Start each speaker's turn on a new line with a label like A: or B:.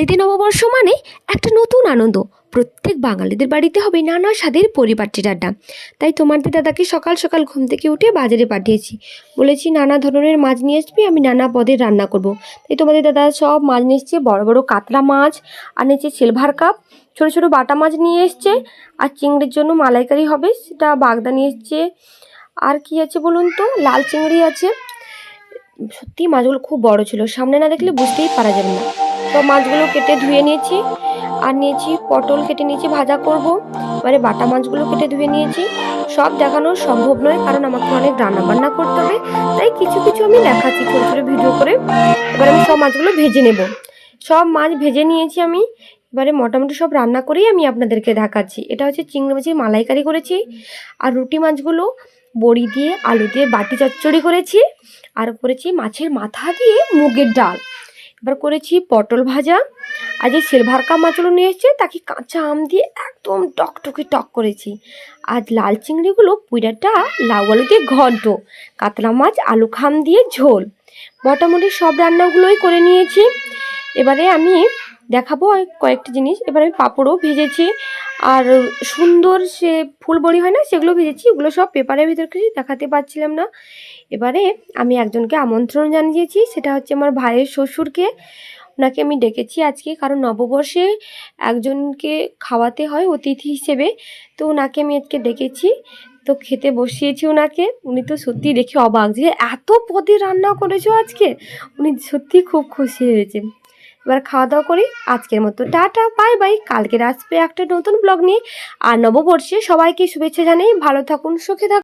A: বাঙালিদের নববর্ষ মানে একটা নতুন আনন্দ। প্রত্যেক বাঙালিদের বাড়িতে হবে নানা স্বাদের পরিপাটির আড্ডা। তাই তোমাদের দাদাকে সকাল সকাল ঘুম থেকে উঠে বাজারে পাঠিয়েছি। বলেছি নানা ধরনের মাছ নিয়ে আসবি, আমি নানা পদের রান্না করব। তাই তোমাদের দাদা সব মাছ নিয়ে এসছে, বড় বড় কাতলা মাছ আর নিয়েছে সিলভার কাপ, ছোট ছোট বাটা মাছ নিয়ে এসছে। আর চিংড়ির জন্য মালাইকারি হবে, সেটা বাগদা নিয়ে এসছে। আর কি আছে বলুন তো, লাল চিংড়ি আছে। সত্যি মাছগুলো খুব বড় ছিল, সামনে না দেখলে বুঝতেই পারা যাবে না। তো মাছগুলো কেটে ধুয়ে নিয়েছি, আর নিয়েছি পটল কেটে নিয়েছি, ভাজা করব। এবারে বাটা মাছগুলো কেটে ধুয়ে নিয়েছি। সব দেখানো সম্ভব নয়, কারণ আমাকে অনেক রান্না বান্না করতে হবে। তাই কিছু কিছু আমি দেখাচ্ছি ছোটো ছোটো ভিডিও করে। এবার আমি সব মাছগুলো ভেজে নেব। সব মাছ ভেজে নিয়েছি আমি। এবারে মোটামুটি সব রান্না করেই আমি আপনাদেরকে দেখাচ্ছি। এটা হচ্ছে চিংড়ি মাছের মালাইকারি করেছি। আর রুটি মাছগুলো বড়ি দিয়ে আলু দিয়ে বাটি চচ্চড়ি করেছি। আর করেছি মাছের মাথা দিয়ে মুগের ডাল। এবার করেছি পটল ভাজা। আর যে সিলভার কাপ মাছগুলো নিয়ে এসেছে তাকে কাঁচা আম দিয়ে একদম টকটকে টক করেছি। আর লাল চিংড়িগুলো পুইরাটা লাউ আলু দিয়ে ঘন্ট। কাতলা মাছ আলু খাম দিয়ে ঝোল। মোটামুটি সব রান্নাগুলোই করে নিয়েছি। এবারে আমি দেখাবো কয়েকটা জিনিস। এবারে আমি পাঁপড়ও ভেজেছি, আর সুন্দর সে ফুল বড়ি হয় না, সেগুলো ভেজেছি। ওগুলো সব পেপারের ভিতর কিছু দেখাতে পারছিলাম না। এবারে আমি একজনকে আমন্ত্রণ জানিয়েছি, সেটা হচ্ছে আমার ভাইয়ের শ্বশুরকে। ওনাকে আমি ডেকেছি আজকে, কারণ নববর্ষে একজনকে খাওয়াতে হয় অতিথি হিসেবে। তো ওনাকে আমি আজকে ডেকেছি, তো খেতে বসিয়েছি ওনাকে। উনি তো সত্যি দেখে অবাক যে এত পদে রান্না করেছো আজকে। উনি সত্যি খুব খুশি হয়েছে। এবার খাওয়া দাওয়া করি। আজকের মতো টাটা, বাই বাই। কালকের আসবে একটা নতুন ব্লগ নিয়ে। আর নববর্ষে সবাইকে শুভেচ্ছা জানাই। ভালো থাকুন, সুখে থাকুন।